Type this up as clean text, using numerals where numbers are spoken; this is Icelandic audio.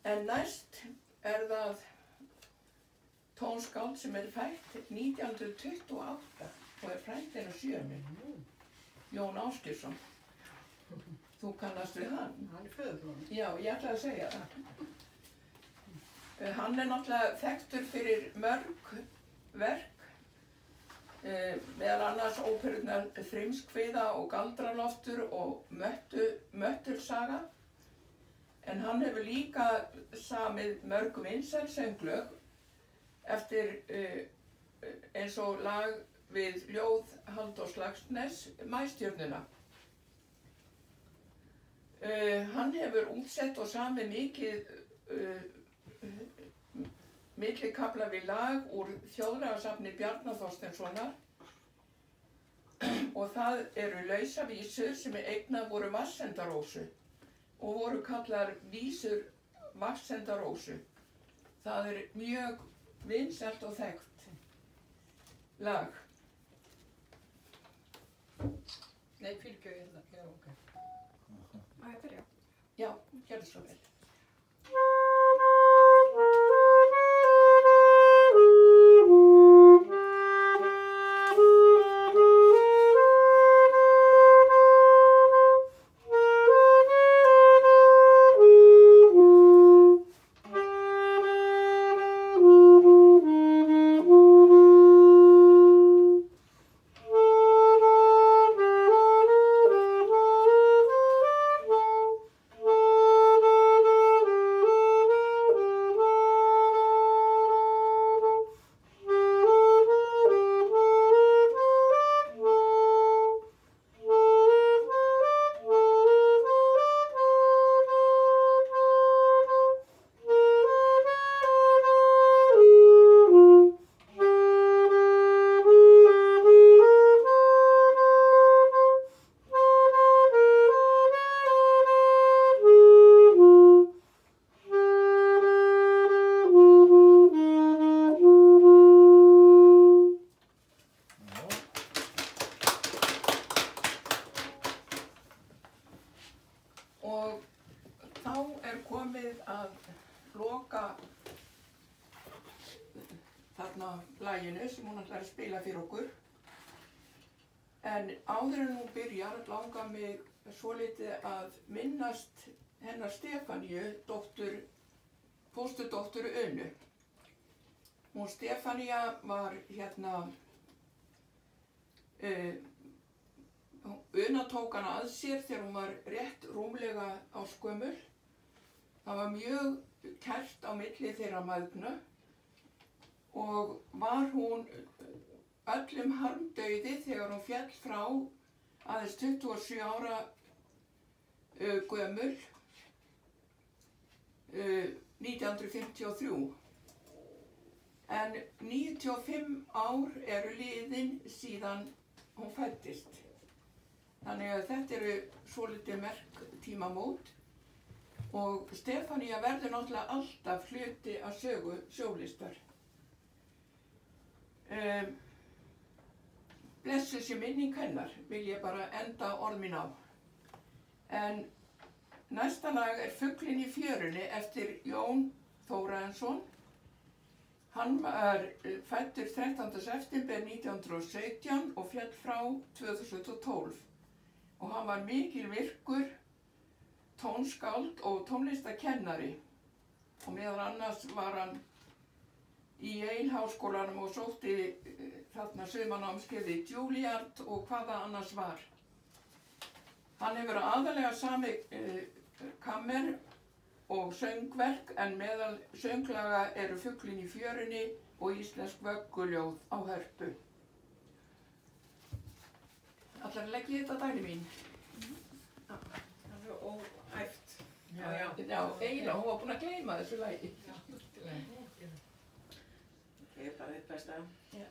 En næst það tónskáld sem fætt 1928 og frændinn á Sjöunni, Jón Ásgeirsson. Þú kannast við hann? Hann föðurbróðir. Já, ég ætlaði að segja það. Hann náttúrulega þekktur fyrir mörg verk, meðal annars óperurnar Þrymskviða og Galdraloftur og Möttursaga. En hann hefur líka samið mörg vinsæl sönglög eftir eins og lag við ljóð Halldórs Laxness, Maístjörnuna. Hann hefur útsett og samið mikið millikafla við lag úr þjóðlagasafni Bjarna Þorsteinssonar og það eru lausavísur sem eignað voru Vatnsendarósu og voru kallar vísur Vatnsendarósu. Það mjög vinsælt og þekkt lag. Nei, fyrirgefðu hérna. Já, ok. Má ég byrja? Já, gerðu svo vel. komið að loka þarna laginu sem hún ætlar að spila fyrir okkur. En áður en hún byrjar langar mig svolítið að minnast hennar Stefaníu, fósturdóttur Unnu. Hún Stefanía var Una tók hana að sér þegar hún var rétt rúmlega ársgömul. Það var mjög kært á milli þeirra mæðgna og var hún öllum harmdauði þegar hún féll frá aðeins 27 ára gömul 1953. En 95 ár eru liðin síðan hún fæddist. Þannig að þetta eru svolítið merk tímamót og Stefanía verður náttúrulega alltaf hluti af sögu sjólistar. Blessuð sé minning hennar, vil ég bara enda orð mín á. En næsta lag Fuglinn í fjörunni eftir Jón Þórarinsson. Hann var fæddur 13. september 1917 og féll frá 2012. Og hann var mikil virkur tónskáld og tónlistarkennari. Og meðal annars var hann í Yale-háskólanum og sótti þarna sumarnámskeiði Juilliard og hvaða annars var. Hann hefur aðallega samið kammer og söngverk en meðal sönglaga eru Fuglinn í fjörunni og íslensk vögguljóð á hörpu. Ætlarðu að leggja þetta dæli mín? Það er óæft. Já, eiginlega, hún var búin að gleyma þessu lagi. Ég er bara þitt besta. Já.